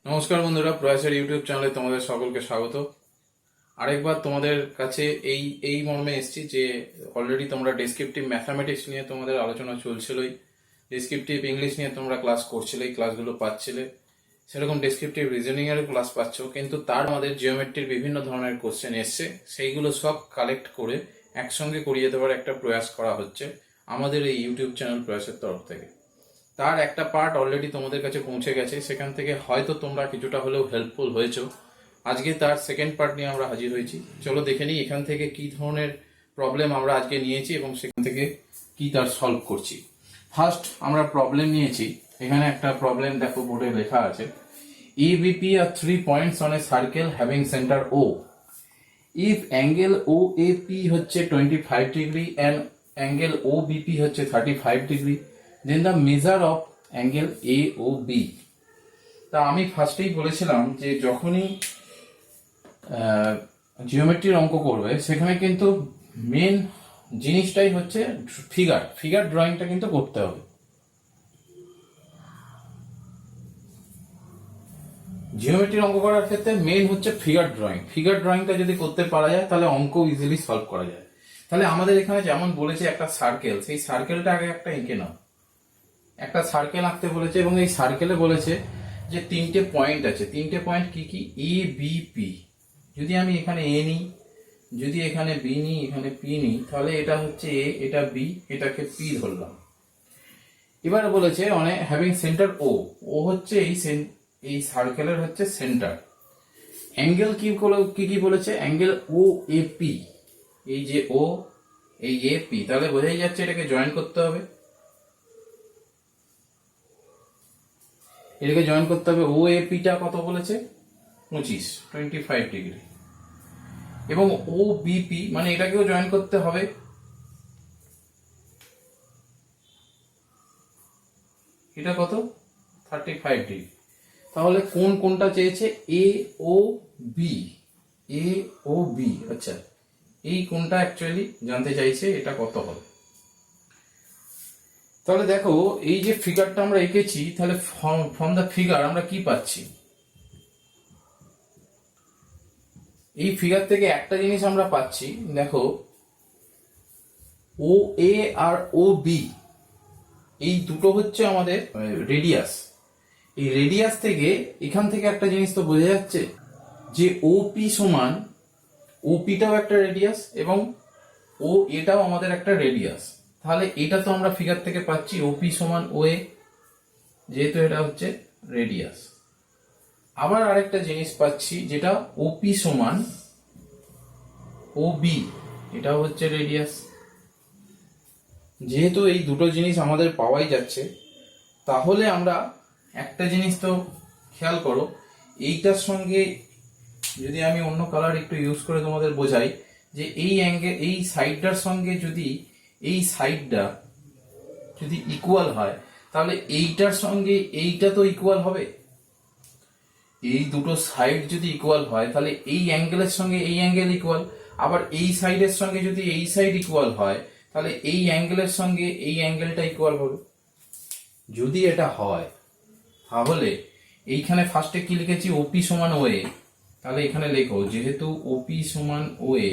নমস্কার বন্ধুরা, প্রয়াসের ইউটিউব চ্যানেলে তোমাদের সকলকে স্বাগত। আরেকবার তোমাদের কাছে এই মর্মে এসেছি যে অলরেডি তোমরা ডেসক্রিপটিভ ম্যাথামেটিক্স নিয়ে তোমাদের আলোচনা চলছিলই, ডেসক্রিপটিভ ইংলিশ নিয়ে তোমরা ক্লাস করছিলে, ক্লাসগুলো পাচ্ছিলে, সেরকম ডেসক্রিপটিভ রিজনিং এর ক্লাস পাচ্ছ, কিন্তু তার আমাদের জিওমেট্রির বিভিন্ন ধরনের কোশ্চেন এসছে, সেইগুলো সব কালেক্ট করে একসঙ্গে করিয়ে দেওয়ার একটা প্রয়াস করা হচ্ছে আমাদের এই ইউটিউব চ্যানেল প্রয়াসের তরফ থেকে। তার একটা পার্ট অলরেডি তোমাদের কাছে পৌঁছে গেছে, সেখান থেকে হয়তো তোমরা কিছুটা হলেও হেল্পফুল হয়েছো। আজকে তার সেকেন্ড পার্ট নিয়ে আমরা হাজির হয়েছি। চলো দেখে নিই এখান থেকে কি ধরনের প্রবলেম আমরা আজকে নিয়েছি এবং সেখান থেকে কি তার সলভ করছি। ফার্স্ট আমরা প্রবলেম নিয়েছি, এখানে একটা প্রবলেম দেখো, বোর্ডে লেখা আছে EBP are 3 points on a circle having center O. If angle OAP হচ্ছে 25 ডিগ্রি and angle OBP হচ্ছে 35 degree, then the measure of angle AOB. তা আমি ফার্স্টেই বলেছিলাম যে যখনই জিওমেট্রির অঙ্ক করবে সেখানে কিন্তু মেন জিনিসটাই হচ্ছে ফিগার ড্রয়িংটা কিন্তু করতে হবে। জিওমেট্রির অঙ্ক করার ক্ষেত্রে মেন হচ্ছে ফিগার ড্রয়িংটা যদি করতে পারা যায় তাহলে অঙ্ক ইজিলি সলভ করা যায়। তাহলে আমাদের এখানে যেমন বলেছে একটা সার্কেল, সেই সার্কেলটা আগে একটা এঁকে নাও। একটা সার্কেল আঁকতে বলেছে এবং এই সার্কেলে বলেছে যে 3টে পয়েন্ট আছে। 3টে পয়েন্ট কি কি? A B P. যদি আমি এখানে এ নিই, যদি এখানে বি নিই, এখানে পি নিই, তাহলে এটা হচ্ছে এ, এটা বি, এটাকে পি ধরলাম। এবার বলেছে মানে হ্যাভিং সেন্টার ও, ও হচ্ছে এই সার্কেলের হচ্ছে সেন্টার। অ্যাঙ্গেল কি বলেছে? অ্যাঙ্গেল ও এ পি, এই যে ও, এই এ পি, তাহলে বোঝাই যাচ্ছে এটাকে জয়েন করতে হবে। এটাকে জয়েন করতে হবে। ও এ পিটা কত বলেছে? 25 ডিগ্রি। এবং ও বিপি মানে এটাকেও জয়েন করতে হবে। এটা কত? 35 ডিগ্রি। তাহলে কোনটা চেয়েছে? এ ও বি, এ ও বি। আচ্ছা, এই কোনটা অ্যাকচুয়ালি জানতে চাইছে, এটা কত হবে। তাহলে দেখো এই যে ফিগারটা আমরা এঁকেছি, তাহলে ফ্রম দ্য ফিগার আমরা কি পাচ্ছি? এই ফিগার থেকে একটা জিনিস আমরা পাচ্ছি, দেখো ও এ আর ও বি এই দুটো হচ্ছে আমাদের রেডিয়াস। এই রেডিয়াস থেকে এখান থেকে একটা জিনিস তো বোঝা যাচ্ছে যে ওপি সমান, ওপিটাও একটা রেডিয়াস এবং ও এটাও আমাদের একটা রেডিয়াস। তাহলে এটা তো আমরা ফিগার থেকে পাচ্ছি ওপি সমান ও এ, যেহেতু এটা হচ্ছে রেডিয়াস। আবার আরেকটা জিনিস পাচ্ছি যেটা ওপি সমান ও বি, এটাও হচ্ছে রেডিয়াস। যেহেতু এই দুটো জিনিস আমাদের পাওয়াই যাচ্ছে, তাহলে আমরা একটা জিনিস তো খেয়াল করো, এইটার সঙ্গে যদি আমি অন্য কালার একটু ইউজ করে তোমাদের বোঝাই, যে এই অ্যাঙ্গেল, এই সাইডটার সঙ্গে যদি এই সাইডটা যদি ইকুয়াল হয়, তাহলে এইটার সঙ্গে এইটা তো ইকুয়াল হবে। এই দুটো সাইড যদি ইকুয়াল হয় তাহলে এই অ্যাঙ্গেলের সঙ্গে এই অ্যাঙ্গেল ইকুয়াল। আবার এই সাইডের সঙ্গে যদি এই সাইড ইকুয়াল হয় তাহলে এই অ্যাঙ্গেলের সঙ্গে এই অ্যাঙ্গেলটা ইকুয়াল হবে। যদি এটা হয় তাহলে এইখানে ফার্স্টে কি লিখেছি? ওপি সমান ও এ। তাহলে এখানে লেখো যেহেতু ওপি সমান ও এ,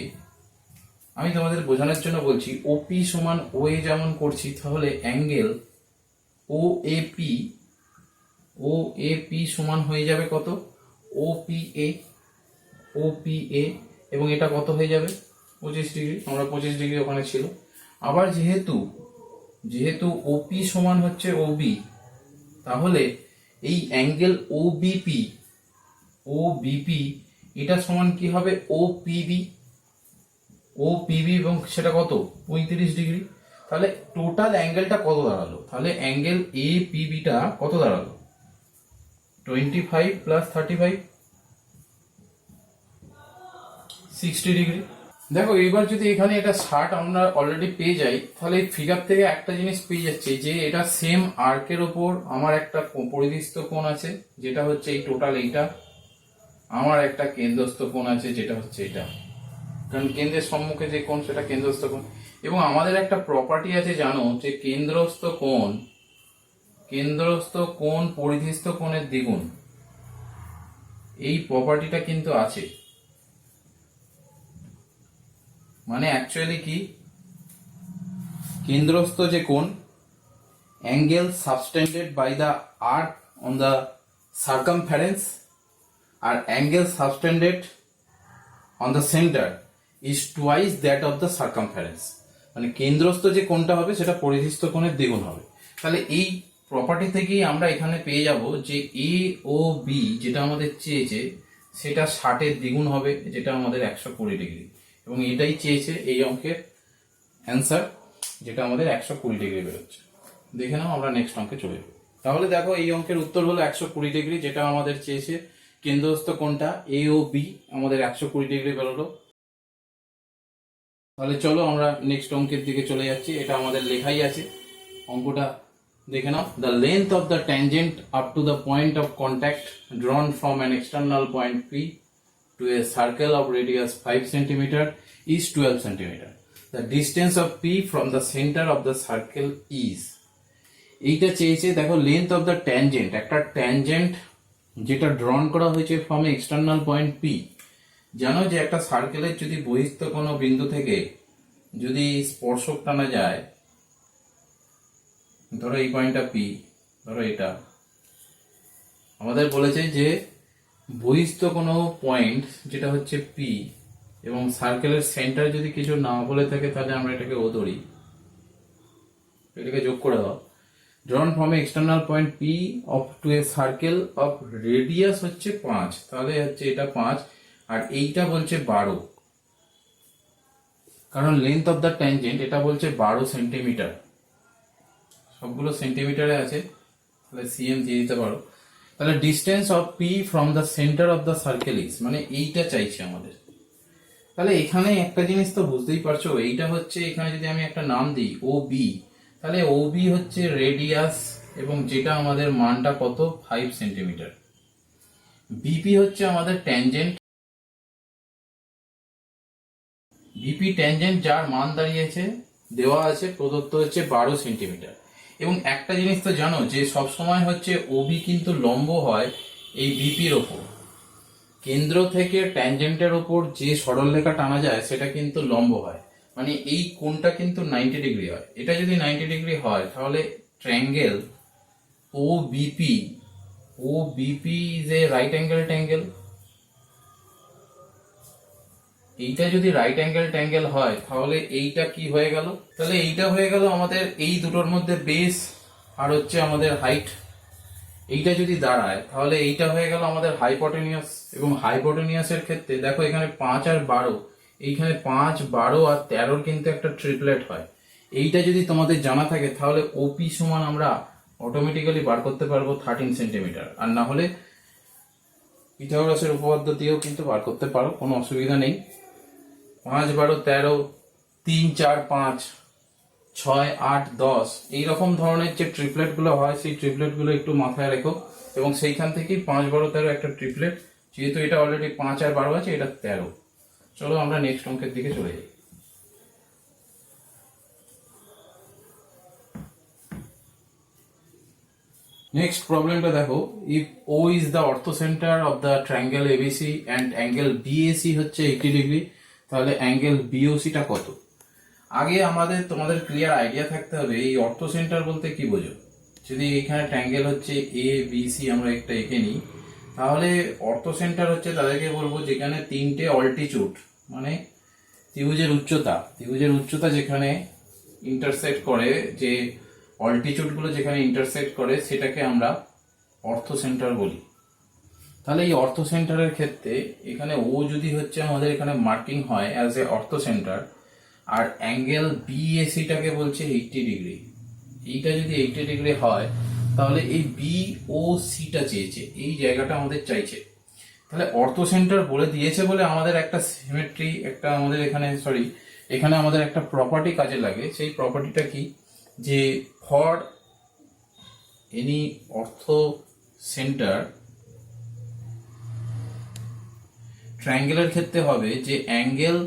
আমি তোমাদের বোঝানোর জন্য বলছি, ওপি সমান ও এ যেমন করছি, তাহলে angle O A P, O A P সমান হয়ে যাবে কত? O P A, O P A, এবং এটা কত হয়ে যাবে? 25 ডিগ্রি। আমরা 25 ডিগ্রি ওখানে ছিল। আবার যেহেতু ওপি সমান হচ্ছে ও বি, তাহলে এই অ্যাঙ্গেল ও বিপি এটা সমান কি হবে? ও পিবি, এবং সেটা কত? 35 ডিগ্রি। তাহলে টোটাল অ্যাঙ্গেলটা কত দাঁড়ালো? তাহলে অ্যাঙ্গেল এ পিবিটা কত দাঁড়ালো? 25 প্লাস 35, 60 ডিগ্রি। দেখো এবার যদি এখানে এটা 60 আমরা অলরেডি পেয়ে যাই, তাহলে এই ফিগার থেকে একটা জিনিস পেয়ে যাচ্ছে যে এটা সেম আর্কের ওপর আমার একটা পরিধিস্থ কোণ আছে, যেটা হচ্ছে এই টোটাল এইটা। আমার একটা কেন্দ্রস্থ কোণ আছে, যেটা হচ্ছে এটা, কারণ কেন্দ্রের সম্মুখে যে কোণ সেটা কেন্দ্রস্থ কোণ। এবং আমাদের একটা প্রপার্টি আছে জানো, যে কেন্দ্রস্থ কোণ পরিধিস্থ কোণের দ্বিগুণ। এই প্রপার্টিটা কিন্তু আছে। মানে অ্যাকচুয়ালি কি, কেন্দ্রস্থ যে কোণ, angle subtended by the arc on the circumference আর angle subtended on the centre is twice that of the circumference. মানে কেন্দ্রস্থ যে কোণটা হবে সেটা পরিধিস্থ কোণের দ্বিগুণ হবে। তাহলে এই প্রপার্টি থেকেই আমরা এখানে পেয়ে যাব যে এ ও বি যেটা আমাদের চেয়েছে সেটা 60-এর দ্বিগুণ হবে, যেটা আমাদের 120 ডিগ্রি, এবং এটাই চেয়েছে এই অঙ্কের অ্যান্সার, যেটা আমাদের 120 ডিগ্রি বেরোচ্ছে। দেখে নাও, আমরা নেক্সট অঙ্কে চলে যাব। তাহলে দেখো এই অঙ্কের উত্তর হলো 120 ডিগ্রি, যেটা আমাদের চেয়েছে। কেন্দ্রস্থ কোণটা এ ও বি আমাদের 120 ডিগ্রি বেরোলো। তাহলে চলো আমরা নেক্সট অঙ্কের দিকে চলে যাচ্ছি, এটা আমাদের লেখাই আছে। অঙ্কটা দেখে নাও। The length of the tangent up to the point of contact drawn from an external point P to a circle of radius 5 cm is 12 cm. The distance of P from the center of the circle is. এইটা চেয়েছে। দেখো length of the tangent, একটা tangent যেটা ড্রন করা হয়েছে from external point P. জানো যে একটা সার্কেলের যদি বহিস্থ কোনো বিন্দু থেকে যদি স্পর্শক টানা যায়, ধরো এই পয়েন্টটা পি, ধরো এটা, আমাদের বলেছে যে বহিস্থ কোনো পয়েন্ট যেটা হচ্ছে পি এবং সার্কেলের সেন্টার যদি কিছু না বলে থাকে তাহলে আমরা এটাকে ও ধরি, এটাকে যোগ করে দাও। Drawn from external point P of to a circle of radius হচ্ছে 5, তাহলে হচ্ছে এটা 5 আর এইটা বলছে 12, কারণ লেন্থ অফ দ্য ট্যানজেন্ট এটা বলছে 12 সেন্টিমিটার, সবগুলো সেন্টিমিটারে আছে, তাহলে সিএম দিয়ে দিতে পারো। তাহলে distance of P from the centre of the circle is, মানে এইটা চাইছে আমাদের। তাহলে এখানে একটা জিনিস তো বুঝতেই পারছো, এইটা হচ্ছে এখানে যদি আমি একটা নাম দিই ও বি, তাহলে ও বি হচ্ছে রেডিয়াস এবং যেটা আমাদের মানটা কত 5 সেন্টিমিটার। বিপি হচ্ছে আমাদের ট্যানজেন্ট, বিপি ট্যানজেন্ট যার মান দাঁড়িয়েছে দেওয়া আছে প্রদত্ত হচ্ছে 12 সেন্টিমিটার। এবং একটা জিনিস তো জানো যে সবসময় হচ্ছে ওবি কিন্তু লম্ব হয় এই বিপির ওপর, কেন্দ্র থেকে ট্যানজেন্টের ওপর যে সরলরেখা টানা যায় সেটা কিন্তু লম্ব হয়, মানে এই কোণটা কিন্তু 90 ডিগ্রি হয়। এটা যদি 90 ডিগ্রি হয় তাহলে triangle O BP is a right angle triangle. এইটা যদি রাইট অ্যাঙ্গেল ট্রায়াঙ্গেল হয় তাহলে এইটা কি হয়ে গেল, তাহলে এইটা হয়ে গেল আমাদের এই দুটোর মধ্যে বেস আর হচ্ছে আমাদের হাইট। এইটা যদি দাঁড়ায় তাহলে এইটা হয়ে গেল আমাদের হাইপোটেনিয়াস, এবং হাইপোটেনিয়াসের ক্ষেত্রে দেখো এখানে 5 আর 12, এইখানে 5, 12 আর 13 কিন্তু একটা ট্রিপলেট হয়। এইটা যদি তোমাদের জানা থাকে তাহলে ওপি সমান আমরা অটোমেটিক্যালি বার করতে পারবো 13 সেন্টিমিটার, আর না হলে পিথাগোরাসের উপপাদ্য দিয়েও কিন্তু বার করতে পারো, কোনো অসুবিধা নেই। 5, 12, 13, 3, 4, 5, 6, 8, 10 এইরকম ধরনের যে ট্রিপলেট গুলো হয় সেই ট্রিপলেট গুলো একটু মাথায় রেখো, এবং সেইখান থেকেই 5, 12, 13 একটা ট্রিপলেট, যেহেতু এটা অলরেডি 5 আর 12 আছে, এটা 13। চলো আমরা নেক্সট অঙ্কের দিকে চলে যাই। নেক্সট প্রবলেমটা দেখো, ইফ ও ইজ দ্য অর্থ centre of the triangle ABC and angle BAC হচ্ছে 80 ডিগ্রি, তাহলে অ্যাঙ্গেল বিওসিটা কত? আগে আমাদের তোমাদের ক্লিয়ার আইডিয়া থাকতে হবে এই অর্থ সেন্টার বলতে কি বোঝো। যদি এখানে ট্রায়াঙ্গেল হচ্ছে এ বি সি আমরা একটা এঁকে নিই, তাহলে অর্থ সেন্টার হচ্ছে তাদেরকে বলবো যেখানে 3টে অল্টিটিউড, মানে ত্রিভুজের উচ্চতা যেখানে ইন্টারসেক্ট করে, যে অল্টিটিউড গুলো যেখানে ইন্টারসেক্ট করে সেটাকে আমরা অর্থ সেন্টার বলি। তাহলে এই অর্থ সেন্টারের ক্ষেত্রে এখানে ও যদি হচ্ছে আমাদের এখানে মার্কিং হয় অ্যাজ এ অর্থ সেন্টার, আর অ্যাঙ্গেল বিএসিটাকে বলছে 80 ডিগ্রি। এইটা যদি 80 ডিগ্রি হয় তাহলে এই বি ও সিটা চেয়েছে, এই জায়গাটা আমাদের চাইছে। তাহলে অর্থ সেন্টার বলে দিয়েছে বলে আমাদের একটা সিমেট্রি, একটা আমাদের এখানে আমাদের একটা প্রপার্টি কাজে লাগে। সেই প্রপার্টিটা কি, যে ফর এনি অর্থ সেন্টার ট্রায়াঙ্গেলের ক্ষেত্রে হবে যে অ্যাঙ্গেল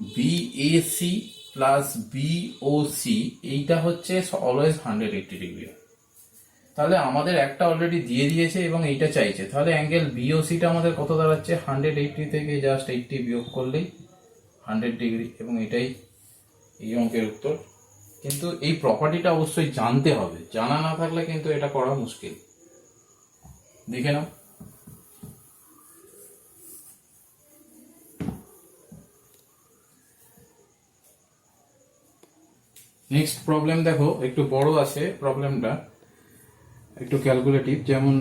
বিএসি প্লাস বিওসি এইটা হচ্ছে অলওয়েজ 180 ডিগ্রি। তাহলে আমাদের একটা অলরেডি দিয়ে দিয়েছে এবং এইটা চাইছে, তাহলে অ্যাঙ্গেল বিওসিটা আমাদের কত দাঁড়াচ্ছে, 180 থেকে জাস্ট 80 বিয়োগ করলেই 100 ডিগ্রি, এবং এটাই এই অঙ্কের উত্তর। কিন্তু এই প্রপার্টিটা অবশ্যই জানতে হবে, জানা না থাকলে কিন্তু এটা করা মুশকিল। দেখে নাও। নেক্সট প্রবলেম দেখো, একটু বড় আছে প্রবলেমটা, একটু ক্যালকুলেটিভ। যেমন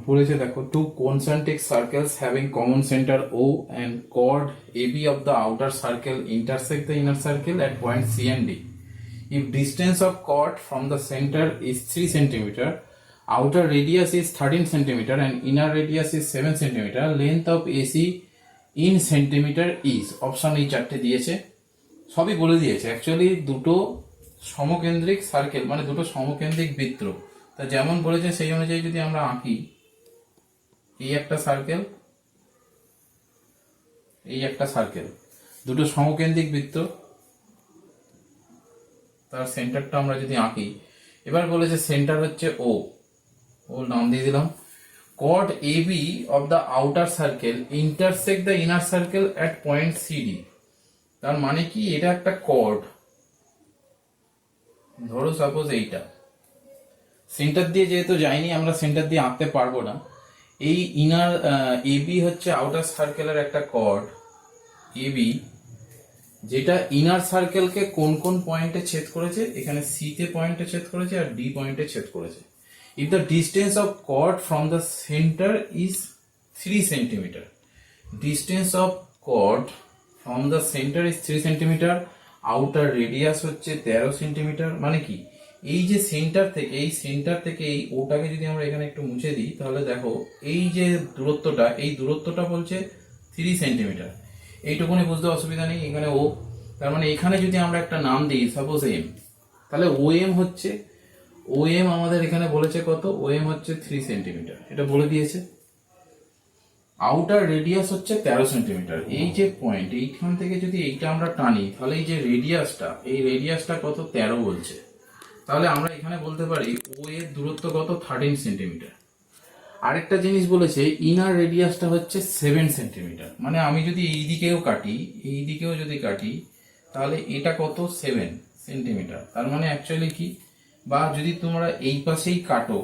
বলেছে দেখো, two concentric circles having common centre O and chord AB of the outer circle intersect the inner circle at point C and D. If distance of chord from the center is 3 cm, outer radius is 13 cm and inner radius is 7 cm, length of AC in centimeter is, option এই চারটে দিয়েছে, সবই বলে দিয়েছে। Actually দুটো সমকেন্দ্রিক circle মানে দুটো সমকেন্দ্রিক বৃত্ত, তা যেমন বলেছে সেই অনুযায়ী যদি আমরা আঁকি, এই একটা সার্কেল, এই একটা সার্কেল, দুটো সমকেন্দ্রিক বৃত্ত, তার সেন্টারটা আমরা যদি আঁকি, এবার বলেছে সেন্টার হচ্ছে ও, ওর নাম দিয়ে দিলাম। chord AB of the outer circle intersect the inner circle at point CD. তার মানে কি, এটা একটা chord, ধরো সাপোজ এইটা সেন্টার দিয়ে যেহেতু যায়নি, আমরা সেন্টার দিয়ে আঁকতে পারবো না। এই ইনার এবি হচ্ছে আউটার সার্কেলের একটা chord এবি, যেটা ইনার সার্কেলকে কোন কোন পয়েন্টে ছেদ করেছে, এখানে সি তে পয়েন্টে ছেদ করেছে আর ডি পয়েন্টে ছেদ করেছে। If the distance of chord from the centre is 3 centimetre, distance of chord from the centre is 3 centimetre, outer radius হচ্ছে 13 সেন্টিমিটার। মানে কি, এই যে সেন্টার থেকে, এই সেন্টার থেকে এই ওটাকে যদি আমরা এখানে একটু মুছে দিই, তাহলে দেখো এই যে দূরত্বটা, এই দূরত্বটা বলছে 3 সেন্টিমিটার। এইটুকুনি বুঝতে অসুবিধা নেই, এখানে ও, তার মানে এখানে যদি আমরা একটা নাম দিই সাপোজ এম, তাহলে ও এম হচ্ছে, ও এম আমাদের এখানে বলেছে কত, ও এম হচ্ছে 3 সেন্টিমিটার, এটা বলে দিয়েছে। আউটার রেডিয়াস হচ্ছে 13 সেন্টিমিটার। এই যে পয়েন্ট, এইখান থেকে যদি এইটা আমরা টানি, তাহলে এই যে রেডিয়াসটা, এই রেডিয়াসটা কত, 13 বলছে। তাহলে আমরা এখানে বলতে পারি ও এর দূরত্ব কত, 13 সেন্টিমিটার। আরেকটা জিনিস বলেছে, ইনার রেডিয়াসটা হচ্ছে 7 সেন্টিমিটার। মানে আমি যদি এই দিকেও কাটি, এই দিকেও যদি কাটি, তাহলে এটা কত, 7 সেন্টিমিটার। তার মানে অ্যাকচুয়ালি কি, বা যদি তোমরা এই পাশেই কাটো,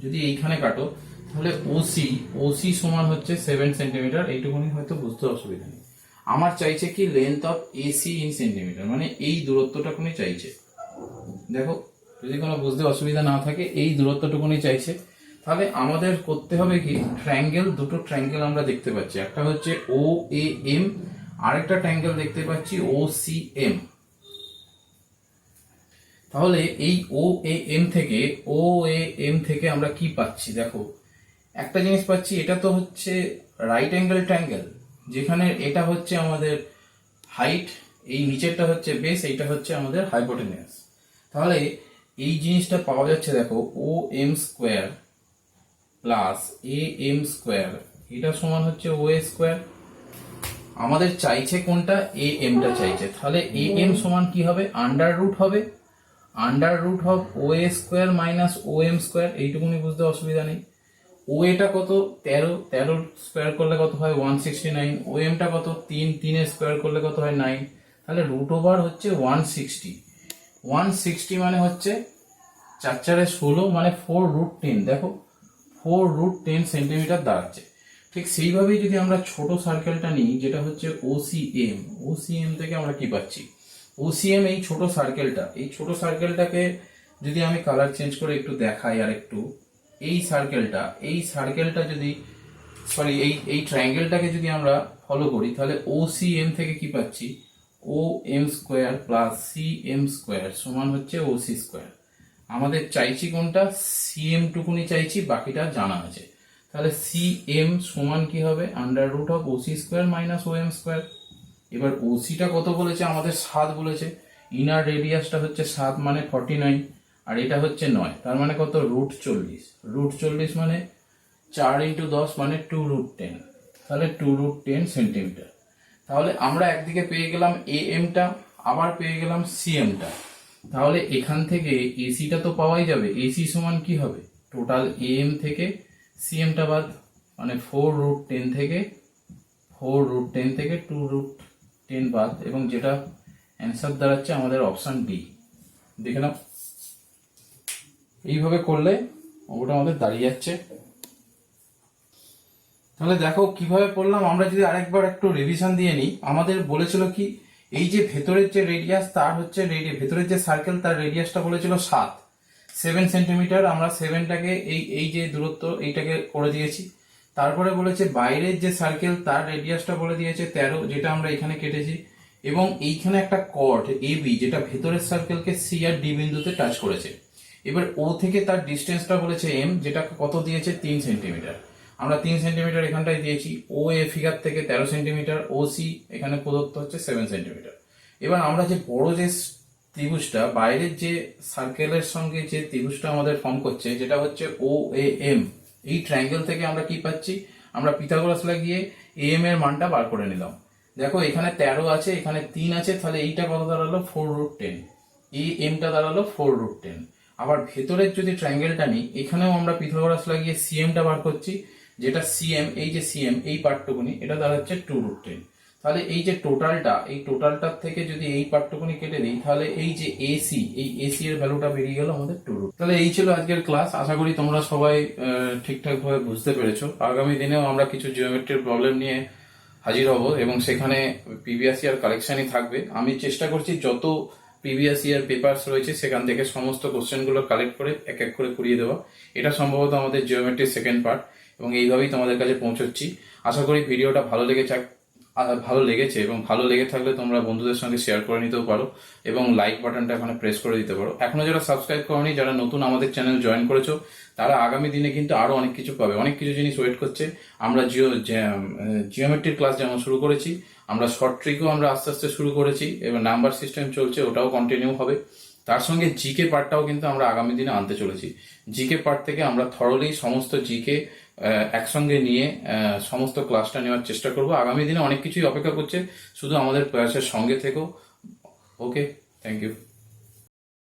যদি এইখানে কাটো, তাহলে ওসি, ওসি সমান হচ্ছে 7 সেন্টিমিটার। এইটুকুনি হয়তো বুঝতে অসুবিধা নেই। আমার চাইছে কি, length of AC in centimetre, মানে এই দূরত্বটাকুনি চাইছে। দেখো, যদি কোনো বুঝতে অসুবিধা না থাকে, এই দূরত্বটুকুনি চাইছে। তাহলে আমাদের করতে হবে কি, ট্রায়াঙ্গেল, দুটো ট্রায়াঙ্গেল আমরা দেখতে পাচ্ছি, একটা হচ্ছে ও এ এম, আরেকটা ট্রায়াঙ্গেল দেখতে পাচ্ছি ও সি এম। তাহলে এই ও এ এম থেকে, ও এ এম থেকে আমরা কি পাচ্ছি, দেখো একটা জিনিস পাচ্ছি, এটা তো হচ্ছে রাইট অ্যাঙ্গেল ট্রায়াঙ্গেল, যেখানে এটা হচ্ছে আমাদের হাইট, এই নিচেরটা হচ্ছে বেস, এইটা হচ্ছে আমাদের হাইপোটেনিয়াস। তাহলে এই জিনিসটা পাওয়া যাচ্ছে, দেখো O M square plus A M square, এটা সমান হচ্ছে ও এ স্কোয়ার। আমাদের চাইছে কোনটা, এ এমটা চাইছে। তাহলে এ এম সমান কি হবে, আন্ডার রুট হবে, under root of O A square minus O M square. এইটুকুনি বুঝতে অসুবিধা নেই। ও এটা কত, 13, 13 স্কোয়ার করলে কত হয় 169, ও এমটা কত, 3, 3 স্কোয়ার করলে কত হয় 9, তাহলে রুট ওভার হচ্ছে 160। 160 মানে হচ্ছে 4 4 16, মানে 4√10। দেখো 4√10 সেন্টিমিটার দাঁড়াচ্ছে। ঠিক সেইভাবেই যদি আমরা ছোট সার্কেলটা নিই, যেটা হচ্ছে ওসিএম, ওসিএম থেকে আমরা কি পাচ্ছি, ওসিএম এই ছোট সার্কেলটা, এই ছোট সার্কেলটাকে যদি আমি কালার চেঞ্জ করে একটু দেখাই আর একটু, এই সার্কেলটা, এই সার্কেলটা যদি, সরি এই ট্রায়াঙ্গেলটাকে যদি আমরা ফলো করি, তাহলে ওসিএম থেকে কি পাচ্ছি, O M square plus C M square সমান হচ্ছে ওসি স্কোয়ার। আমাদের চাইছি কোনটা, সিএম টুকুনি চাইছি, বাকিটা জানা আছে। তাহলে সিএম সমান কি হবে, under root of OC square minus O M square. এবার ওসিটা কত বলেছে, আমাদের 7 বলেছে, ইনার রেডিয়াসটা হচ্ছে 7 মানে 49, আর এটা হচ্ছে 9, তার মানে কত, √40। √40 মানে 4 × 10 মানে 2√10, তাহলে 2√10 সেন্টিমিটার। তাহলে আমরা একদিকে পেয়ে গেলাম এ এমটা, আবার পেয়ে গেলাম সি এমটা। তাহলে এখান থেকে এসিটা তো পাওয়াই যাবে। এসি সমান কি হবে, টোটাল এম থেকে সিএমটা বাদ, মানে 4√10 থেকে 2√10 বাদ, এবং যেটা অ্যান্সার দাঁড়াচ্ছে আমাদের অপশন ডি। দেখে নাও, এইভাবে করলে ওটা আমাদের দাঁড়িয়ে যাচ্ছে। তাহলে দেখো কিভাবে পড়লাম। আমরা যদি আরেকবার একটু রিভিশন দিয়ে নিই, আমাদের বলেছিল কি, এই যে ভেতরের যে রেডিয়াস তার হচ্ছে ভেতরের যে সার্কেল তার রেডিয়াসটা বলেছিল 7 সেন্টিমিটার। আমরা 7টাকে এই যে দূরত্ব এইটাকে করে দিয়েছি। তারপরে বলেছে বাইরের যে সার্কেল তার রেডিয়াসটা বলে দিয়েছে 13, যেটা আমরা এখানে কেটেছি। এবং এইখানে একটা কর্ড এবি যেটা ভেতরের সার্কেলকে সি আর ডি বিন্দুতে টাচ করেছে। এবার ও থেকে তার ডিস্টেন্সটা বলেছে এম, যেটা কত দিয়েছে 3 সেন্টিমিটার। আমরা 3 সেন্টিমিটার এখানটায় দিয়েছি। ও এ ফিগার থেকে 13 সেন্টিমিটার, ও সি এখানে প্রদত্ত হচ্ছে 7 সেন্টিমিটার। এবার আমরা যে বড় যে ত্রিভুজটা বাইরের যে সার্কেলের সঙ্গে যে ত্রিভুজটা আমাদের ফর্ম করছে, যেটা হচ্ছে ও এ এম, এই ট্রায়াঙ্গেল থেকে আমরা কি পাচ্ছি, আমরা পিথাগোরাস লাগিয়ে এ এম এর মানটা বার করে নিলাম। দেখো এখানে 13 আছে, এখানে 3 আছে, তাহলে এইটা কত দাঁড়ালো 4√10, এই এমটা দাঁড়ালো 4√10। আবার ভেতরের যদি ট্রায়াঙ্গেলটা নিই, এখানেও আমরা পিথাগোরাস লাগিয়ে সিএমটা বার করছি, যেটা সিএম, এই যে সিএম এই পার্টটুকুনি, এটা দাঁড়াচ্ছে 2√10। তাহলে এই যে টোটালটা, এই টোটালটার থেকে যদি এই পার্টটুকুনি কেটে দিই, তাহলে এই যে এসি, এই এসি এর ভ্যালুটা বেরিয়ে গেল আমাদের 2√10। তাহলে এই ছিল আজকের ক্লাস। আশা করি তোমরা সবাই ঠিকঠাক ভাবে বুঝতে পেরেছো। আগামী দিনেও আমরা কিছু জিওমেট্রির প্রবলেম নিয়ে হাজির হব, এবং সেখানে প্রিভিয়াস ইয়ার কালেকশনই থাকবে। আমি চেষ্টা করছি যত প্রিভিয়াস ইয়ার পেপারস রয়েছে সেখান থেকে সমস্ত কোশ্চেনগুলো কালেক্ট করে এক এক করে করিয়ে দেওয়া। এটা সম্ভবত আমাদের জিওমেট্রির সেকেন্ড পার্ট, এবং এইভাবেই তোমাদের কাছে পৌঁছচ্ছি। আশা করি ভিডিওটা ভালো লেগেছে, এবং ভালো লেগে থাকলে তোমরা বন্ধুদের সঙ্গে শেয়ার করে নিতেও পারো, এবং লাইক বাটনটা এখানে প্রেস করে দিতে পারো। এখনো যারা সাবস্ক্রাইব করোনি, যারা নতুন আমাদের চ্যানেল জয়েন করেছো, তারা আগামী দিনে কিন্তু আরো অনেক কিছু পাবে, অনেক কিছু জিনিস ওয়েট করছে। আমরা জিওমেট্রির ক্লাস যেমন শুরু করেছি, আমরা শর্ট ট্রিকও আমরা আস্তে আস্তে শুরু করেছি, এবং নাম্বার সিস্টেম চলছে, ওটাও কন্টিনিউ হবে। তার সঙ্গে জিকে পার্টটাও কিন্তু আমরা আগামী দিনে আনতে চলেছি। জিকে পার্ট থেকে আমরা থরলি সমস্ত জিকে একসঙ্গে নিয়ে সমস্ত ক্লাসটা নেওয়ার চেষ্টা করব। আগামী দিনে অনেক কিছুই অপেক্ষা করছে, শুধু আমাদের প্রয়াসের সঙ্গে থেকেও। ওকে, থ্যাংক ইউ।